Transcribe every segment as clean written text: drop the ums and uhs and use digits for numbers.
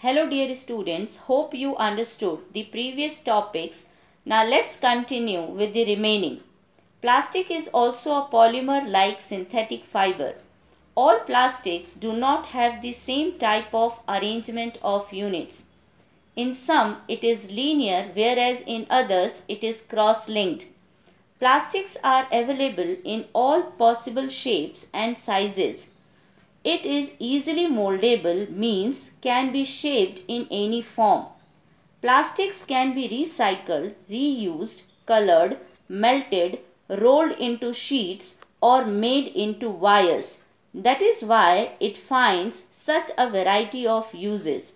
Hello dear students, hope you understood the previous topics. Now let's continue with the remaining. Plastic is also a polymer like synthetic fiber. All plastics do not have the same type of arrangement of units. In some it is linear, whereas in others it is cross-linked. Plastics are available in all possible shapes and sizes. It is easily moldable, means can be shaped in any form. Plastics can be recycled, reused, colored, melted, rolled into sheets or made into wires. That is why it finds such a variety of uses.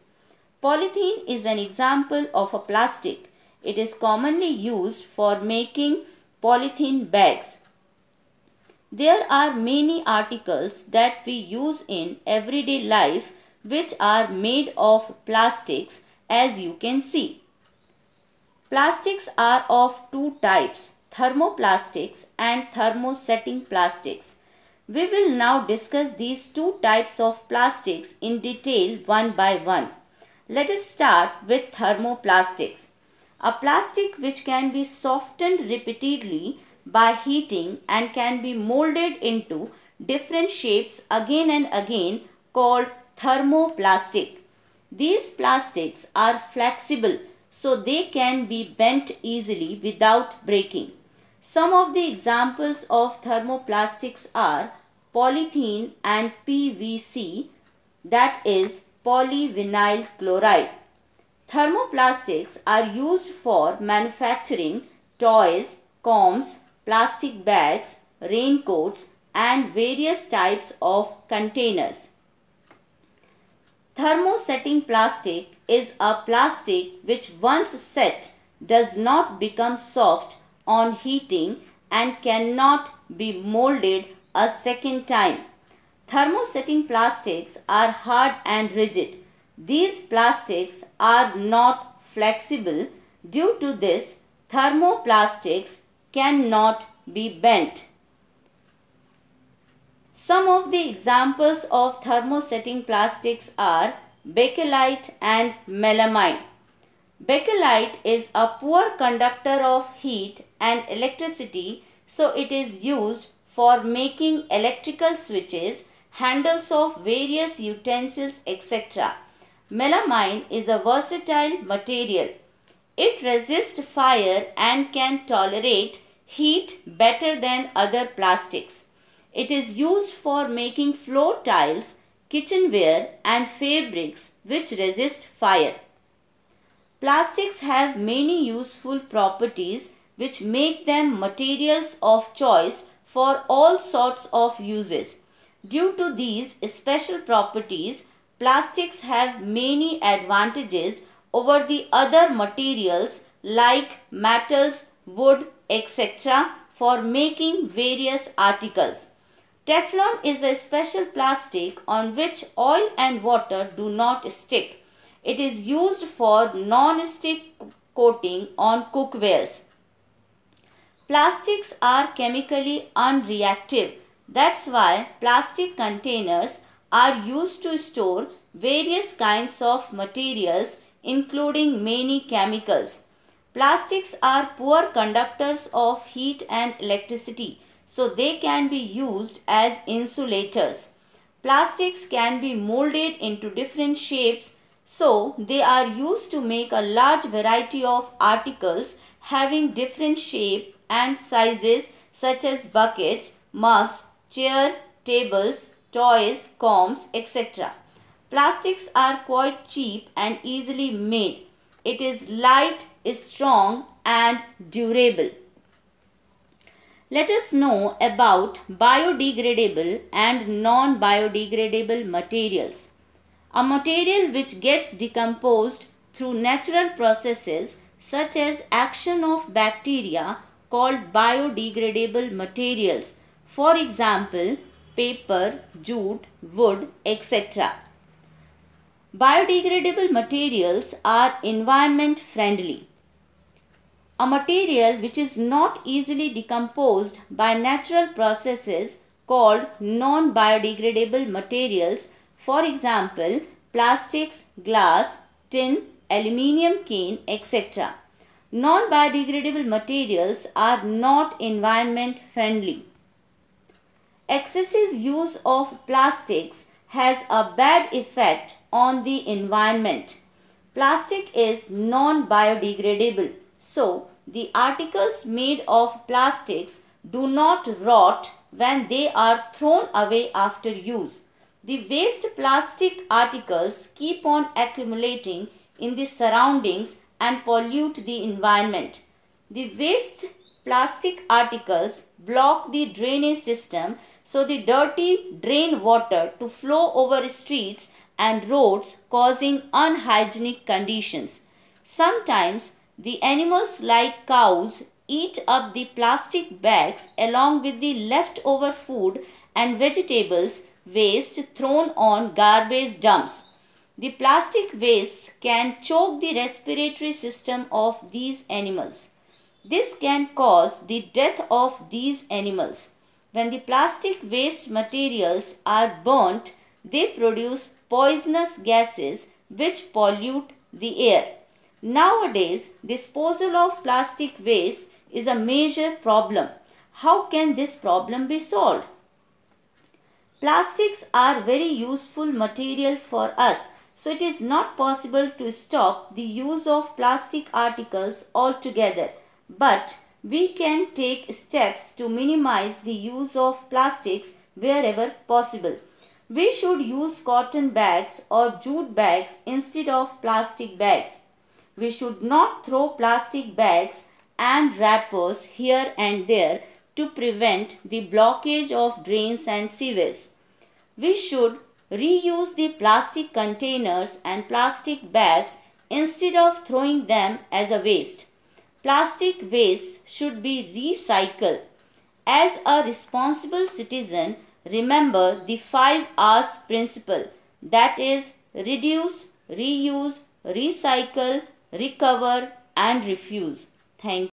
Polythene is an example of a plastic. It is commonly used for making polythene bags. There are many articles that we use in everyday life which are made of plastics, as you can see. Plastics are of two types, thermoplastics and thermosetting plastics. We will now discuss these two types of plastics in detail one by one. Let us start with thermoplastics. A plastic which can be softened repeatedly by heating and can be molded into different shapes again and again, called thermoplastic. These plastics are flexible, so they can be bent easily without breaking. Some of the examples of thermoplastics are polythene and PVC, that is polyvinyl chloride. Thermoplastics are used for manufacturing toys, combs, plastic bags, raincoats and various types of containers. Thermosetting plastic is a plastic which once set does not become soft on heating and cannot be molded a second time. Thermosetting plastics are hard and rigid. These plastics are not flexible. Due to this, thermoplastics cannot be bent. Some of the examples of thermosetting plastics are bakelite and melamine. Bakelite is a poor conductor of heat and electricity, so it is used for making electrical switches, handles of various utensils, etc. Melamine is a versatile material. It resists fire and can tolerate heat better than other plastics. It is used for making floor tiles, kitchenware and fabrics which resist fire. Plastics have many useful properties which make them materials of choice for all sorts of uses. Due to these special properties, plastics have many advantages over the other materials like metals, wood, etc. for making various articles. Teflon is a special plastic on which oil and water do not stick. It is used for non-stick coating on cookwares. Plastics are chemically unreactive. That's why plastic containers are used to store various kinds of materials, including many chemicals. Plastics are poor conductors of heat and electricity, so they can be used as insulators. Plastics can be molded into different shapes, so they are used to make a large variety of articles having different shape and sizes such as buckets, mugs, chair, tables, toys, combs, etc. Plastics are quite cheap and easily made. It is light, strong and durable. Let us know about biodegradable and non-biodegradable materials. A material which gets decomposed through natural processes such as action of bacteria called biodegradable materials. For example, paper, jute, wood, etc. Biodegradable materials are environment friendly. A material which is not easily decomposed by natural processes called non-biodegradable materials. For example, plastics, glass, tin, aluminium can, etc. Non-biodegradable materials are not environment friendly. Excessive use of plastics has a bad effect on the environment. Plastic is non-biodegradable, so the articles made of plastics do not rot when they are thrown away after use. The waste plastic articles keep on accumulating in the surroundings and pollute the environment. The waste plastic articles block the drainage system, so the dirty drain water to flow over streets and roads, causing unhygienic conditions. Sometimes the animals like cows eat up the plastic bags along with the leftover food and vegetables waste thrown on garbage dumps. The plastic waste can choke the respiratory system of these animals. This can cause the death of these animals. When the plastic waste materials are burnt, they produce poisonous gases which pollute the air. Nowadays, disposal of plastic waste is a major problem. How can this problem be solved? Plastics are very useful material for us, so it is not possible to stop the use of plastic articles altogether. But we can take steps to minimize the use of plastics wherever possible. We should use cotton bags or jute bags instead of plastic bags. We should not throw plastic bags and wrappers here and there to prevent the blockage of drains and sewers. We should reuse the plastic containers and plastic bags instead of throwing them as a waste. Plastic waste should be recycled. As a responsible citizen, remember the 5 R's principle, that is, reduce, reuse, recycle, recover and refuse. Thank you.